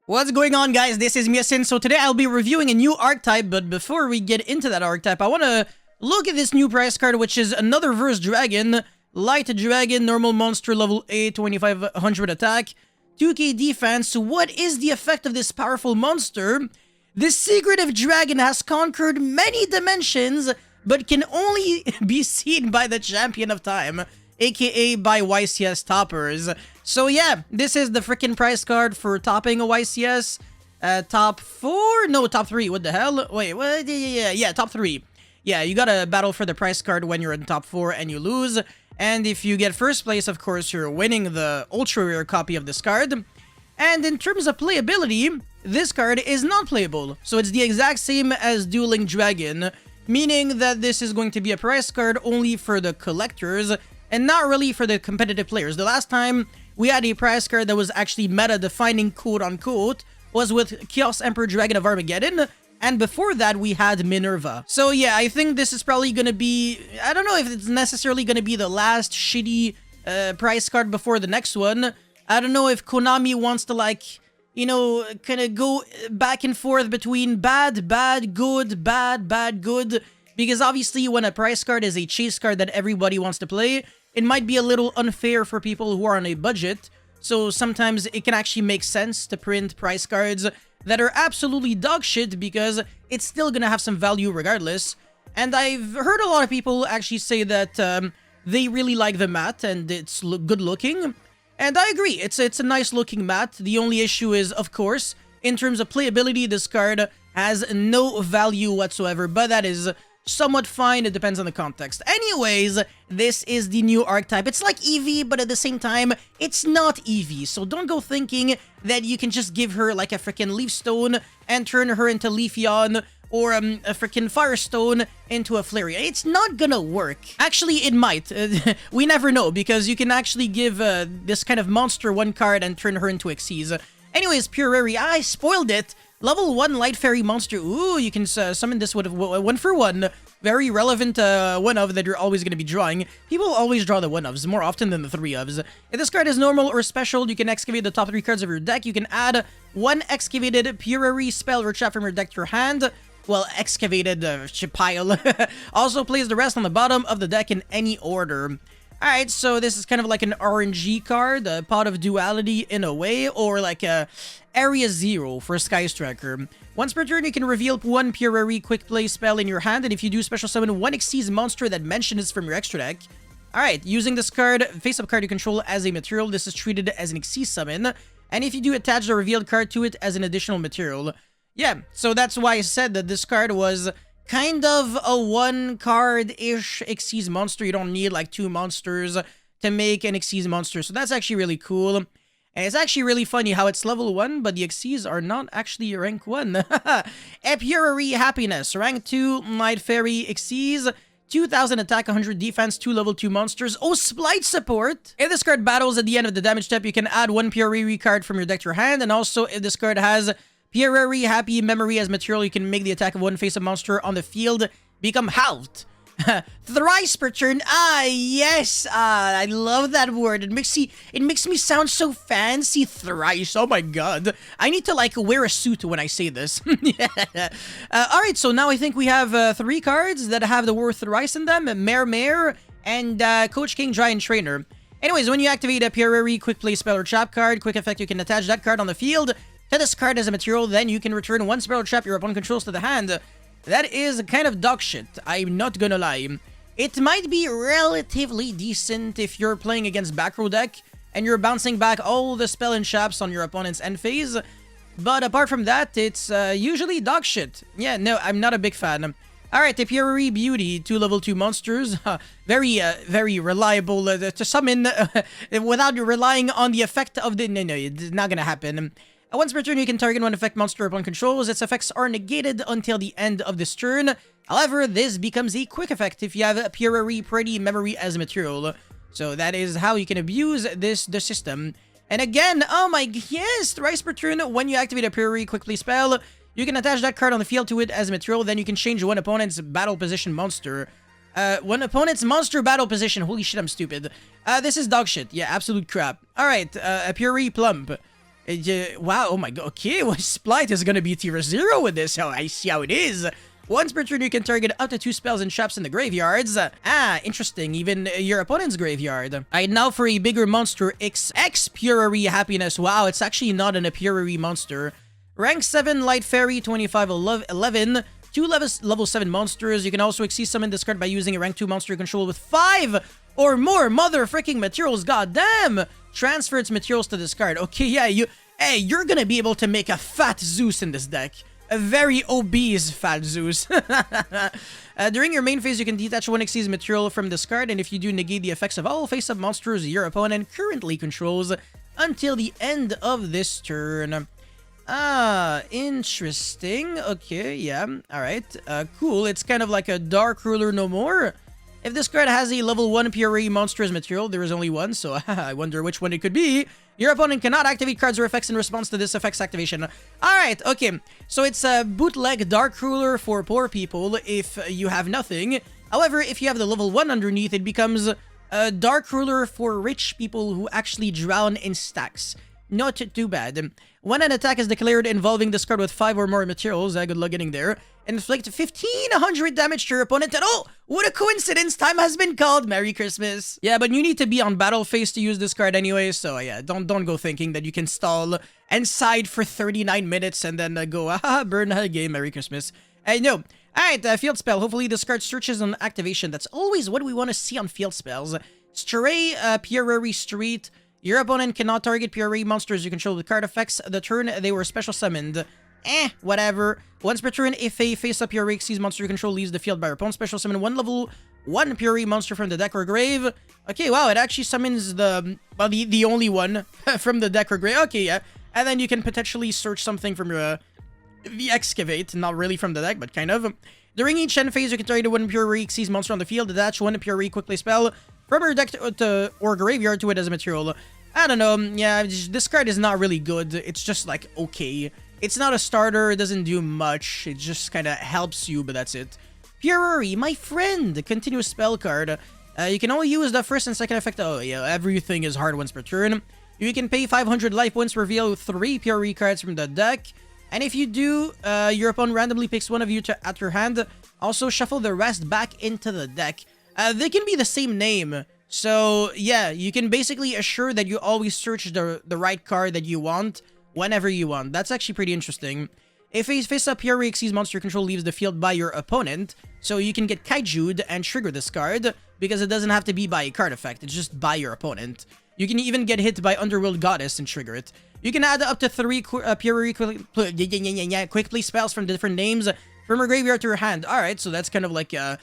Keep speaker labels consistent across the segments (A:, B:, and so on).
A: What's going on, guys? This is Miasin. So today I'll be reviewing a new archetype, but before we get into that archetype, I want to look at this new prize card, which is another Verse Dragon. Light Dragon, normal monster, level 8, 2500 attack, 2k defense. So what is the effect of this powerful monster? This secretive dragon has conquered many dimensions, but can only be seen by the champion of time, aka by YCS toppers. So yeah, this is the freaking prize card for topping a YCS. Top 4? No, top 3. What the hell? Wait, what? Yeah, top 3. Yeah, you gotta battle for the prize card when you're in top 4 and you lose. And if you get first place, of course, you're winning the ultra rare copy of this card. And in terms of playability, this card is not playable. So it's the exact same as Dueling Dragon, meaning that this is going to be a prize card only for the collectors and not really for the competitive players. The last time we had a prize card that was actually meta-defining, quote-unquote, was with Chaos Emperor Dragon of Armageddon, and before that we had Minerva. So yeah, I think this is probably gonna be, I don't know if it's necessarily gonna be the last shitty prize card before the next one. I don't know if Konami wants to, like, you know, kind of go back and forth between bad, good, bad, good, because obviously when a prize card is a chase card that everybody wants to play, it might be a little unfair for people who are on a budget. So sometimes it can actually make sense to print prize cards that are absolutely dog shit because it's still gonna have some value regardless. And I've heard a lot of people actually say that they really like the mat and it's good looking. And I agree, it's a nice looking mat. The only issue is, of course, in terms of playability, this card has no value whatsoever, but that is somewhat fine. It depends on the context. Anyways, this is the new archetype. It's like Eevee, but at the same time, it's not Eevee. So don't go thinking that you can just give her like a freaking Leaf Stone and turn her into Leafeon, or a freaking Firestone into a Flareon. It's not gonna work. Actually, it might. We never know, because you can actually give this kind of monster one card and turn her into Xyz. Anyways, Purrely, I spoiled it. Level 1 Light Fairy monster. Ooh, you can summon this with 1-for-1. Very relevant 1-of that you're always going to be drawing. People always draw the 1-ofs more often than the 3-ofs. If this card is normal or special, you can excavate the top 3 cards of your deck. You can add 1 excavated Purrely spell or trap from your deck to your hand. Well, excavated pile. Also place the rest on the bottom of the deck in any order. Alright, so this is kind of like an RNG card, a Pot of Duality in a way, or like a Area 0 for Sky Striker. Once per turn, you can reveal 1 Purrely quick play spell in your hand, and if you do, special summon 1 Xyz monster that mentions from your extra deck. Alright, using this card, face-up card you control as a material, this is treated as an Xyz summon, and if you do, attach the revealed card to it as an additional material. Yeah, so that's why I said that this card was kind of a 1-card-ish Xyz monster. You don't need like 2 monsters to make an Xyz monster, so that's actually really cool. And it's actually really funny how it's level 1, but the Xyz are not actually rank 1. Purrely Happiness, rank 2, Light Fairy Xyz, 2000 attack, 100 defense, 2 level 2 monsters. Oh, Splice support! If this card battles at the end of the damage step, you can add 1 Purrely card from your deck to your hand, and also if this card has Purrely Happy Memory as material, you can make the attack of 1 face-up monster on the field become halved. Thrice per turn. Ah, yes. I love that word. It makes me sound so fancy. Thrice. Oh my god. I need to like wear a suit when I say this. Yeah. Alright, so now I think we have 3 cards that have the word thrice in them. Mare, and Coach King Giant Trainer. Anyways, when you activate a Purrely quick play spell or trap card, quick effect, you can attach that card on the field to this card as a material, then you can return 1 spell or trap your opponent controls to the hand. That is kind of dog shit, I'm not gonna lie. It might be relatively decent if you're playing against back row deck and you're bouncing back all the spell and traps on your opponent's end phase, but apart from that, it's usually dog shit. Yeah, no, I'm not a big fan. Alright, the Purrely Beauty, 2 level 2 monsters, very reliable to summon without relying on the effect of the... No, it's not gonna happen. Once per turn, you can target 1 effect monster upon controls. Its effects are negated until the end of this turn. However, this becomes a quick effect if you have a Purrely Pretty Memory as a material. So that is how you can abuse the system. And again, oh my, yes, thrice per turn, when you activate a Purrely quick play spell, you can attach that card on the field to it as a material. Then you can change 1 opponent's battle position monster. 1 opponent's monster battle position. Holy shit, I'm stupid. This is dog shit. Yeah, absolute crap. Alright, a Purrely Plump. Wow, oh my god, okay, well, Splight is gonna be tier 0 with this, so I see how it is. Once per turn, you can target up to 2 spells and traps in the graveyards. Interesting, even your opponent's graveyard. Alright, now for a bigger monster, XX Purrely Happiness. Wow, it's actually not an Purrely monster. Rank 7 Light Fairy, 25 11. 2 level 7 monsters. You can also XYZ summon this card by using a rank 2 monster you control with 5 or more mother freaking materials. Goddamn! Transfer its materials to this card. Okay, yeah, you're gonna be able to make a fat ZEUS in this deck. A very obese fat ZEUS. During your main phase, you can detach 1 XYZ material from this card, and if you do, negate the effects of all face-up monsters your opponent currently controls until the end of this turn. Interesting. Okay, yeah. Alright. Cool. It's kind of like a Dark Ruler no more. If this card has a level 1 Purrely monster as material, there is only one, so I wonder which one it could be. Your opponent cannot activate cards or effects in response to this effect's activation. Alright, okay. So it's a bootleg Dark Ruler for poor people if you have nothing. However, if you have the level 1 underneath, it becomes a Dark Ruler for rich people who actually drown in stacks. Not too bad. When an attack is declared involving this card with 5 or more materials, good luck getting there, inflict 1500 damage to your opponent, and oh, what a coincidence, time has been called, Merry Christmas. Yeah, but you need to be on battle phase to use this card anyway, so yeah, don't go thinking that you can stall and side for 39 minutes and then go, burn a game, Merry Christmas. No. Alright, field spell. Hopefully this card searches on activation. That's always what we want to see on field spells. Stray, Purrely Street. Your opponent cannot target Purrely monsters you control with card effects the turn they were special summoned. Whatever. Once per turn, if a face-up Purrely XYZ monster you control leaves the field by your opponent, special summon 1 level 1 Purrely monster from the deck or grave. Okay, wow, it actually summons the only one from the deck or grave. Okay, yeah. And then you can potentially search something from your the excavate, not really from the deck, but kind of. During each end phase, you can target 1 Purrely XYZ monster on the field, attach 1 Purrely quickly spell from your deck or graveyard to it as a material. I don't know, yeah, this card is not really good. It's just like, okay. It's not a starter, it doesn't do much. It just kind of helps you, but that's it. Purrely, my friend, continuous spell card. You can only use the first and second effect. Oh yeah, everything is hard once per turn. You can pay 500 life points to reveal 3 Purrely cards from the deck. And if you do, your opponent randomly picks one of you at your hand. Also shuffle the rest back into the deck. They can be the same name. So, yeah, you can basically assure that you always search the right card that you want whenever you want. That's actually pretty interesting. If a face-up Purrely XYZ monster control leaves the field by your opponent, so you can get Kaiju'd and trigger this card, because it doesn't have to be by a card effect, it's just by your opponent. You can even get hit by Underworld Goddess and trigger it. You can add up to 3 Purrely quickly spells from different names from your graveyard to your hand. Alright, so that's kind of like a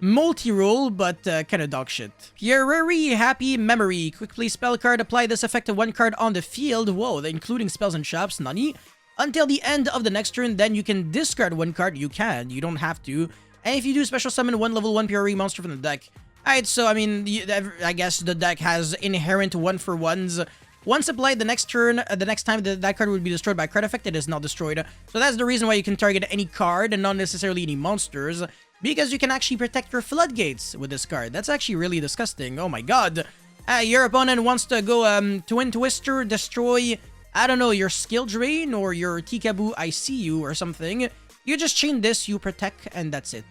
A: multi-role, but kind of dog shit. Purrely Happy Memory. Quickly spell card. Apply this effect to 1 card on the field. Whoa, including spells and traps. Nani? Until the end of the next turn, then you can discard 1 card. You can. You don't have to. And if you do, special summon 1 level 1 Purrely monster from the deck. Alright, so I mean, I guess the deck has inherent 1-for-1s. Once applied the next turn, the next time that card would be destroyed by card effect, it is not destroyed. So that's the reason why you can target any card and not necessarily any monsters. Because you can actually protect your floodgates with this card. That's actually really disgusting. Oh my god. Your opponent wants to go Twin Twister, destroy, I don't know, your Skill Drain or your Tikaboo I See You or something. You just chain this, you protect, and that's it.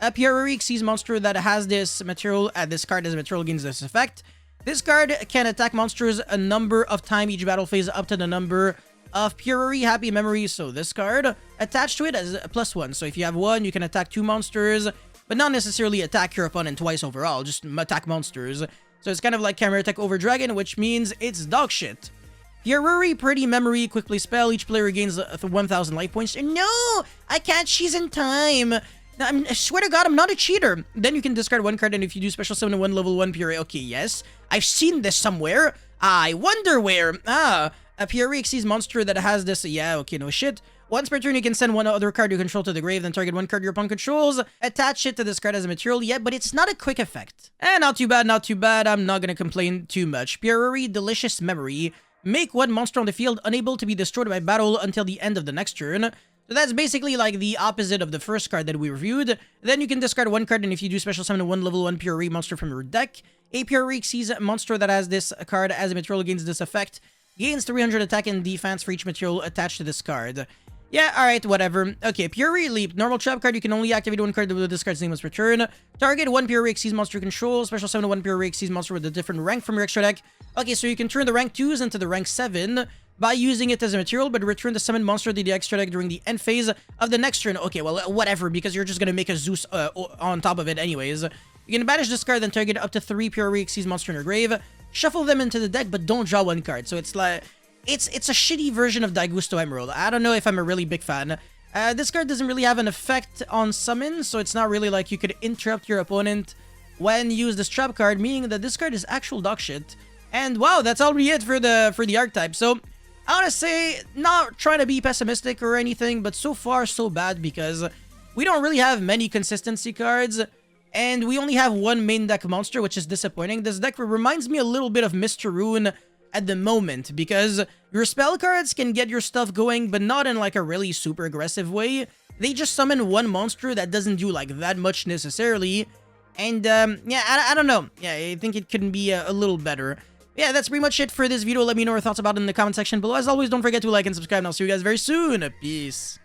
A: A Purrely XYZ monster that has this material, this card as a material gains this effect. This card can attack monsters a number of times each battle phase up to the number of Purrely Happy Memories. So this card attached to it as a +1. So if you have 1, you can attack 2 monsters, but not necessarily attack your opponent twice overall, just attack monsters. So it's kind of like Camera Attack over Dragon, which means it's dog shit. Purrely Pretty Memory. Quickly spell. Each player gains 1,000 life points. No! I can't cheese in time! I swear to god, I'm not a cheater. Then you can discard 1 card, and if you do, special summon 1 level 1 Purrely. Okay, yes. I've seen this somewhere. I wonder where. A Purrely XYZ monster that has this. Yeah, okay, no shit. Once per turn, you can send 1 other card you control to the grave, then target 1 card your opponent controls. Attach it to this card as a material. Yeah, but it's not a quick effect. Not too bad, not too bad. I'm not gonna complain too much. Purrely Delicious Memory. Make 1 monster on the field unable to be destroyed by battle until the end of the next turn. So that's basically like the opposite of the first card that we reviewed. Then you can discard 1 card, and if you do, special summon 1 level 1 Purrely monster from your deck. A Purrely XYZ monster that has this card as a material gains this effect. Gains 300 attack and defense for each material attached to this card. Yeah, alright, whatever. Okay, Purrely. Normal trap card, you can only activate one card with this card's name must return. Target 1 Purrely exceeds monster control. Special summon 1 Purrely exceeds monster with a different rank from your extra deck. Okay, so you can turn the rank 2s into the rank 7 by using it as a material, but return the summon monster to the extra deck during the end phase of the next turn. Okay, well, whatever, because you're just gonna make a ZEUS on top of it anyways. You can banish this card, then target up to 3 Purrely exceeds monster in your grave. Shuffle them into the deck, but don't draw 1 card. So it's like... It's a shitty version of Daigusto Emerald. I don't know if I'm a really big fan. This card doesn't really have an effect on summon, so it's not really like you could interrupt your opponent when you use this trap card, meaning that this card is actual dog shit. And wow, that's already it for the archetype. So I want to say, not trying to be pessimistic or anything, but so far so bad because we don't really have many consistency cards, and we only have 1 main deck monster, which is disappointing. This deck reminds me a little bit of Mr. Rune at the moment, because your spell cards can get your stuff going, but not in like a really super aggressive way. They just summon 1 monster that doesn't do like that much necessarily, and yeah, I don't know. Yeah, I think it can be a little better. Yeah, that's pretty much it for this video. Let me know your thoughts about it in the comment section below. As always, don't forget to like and subscribe, and I'll see you guys very soon. Peace.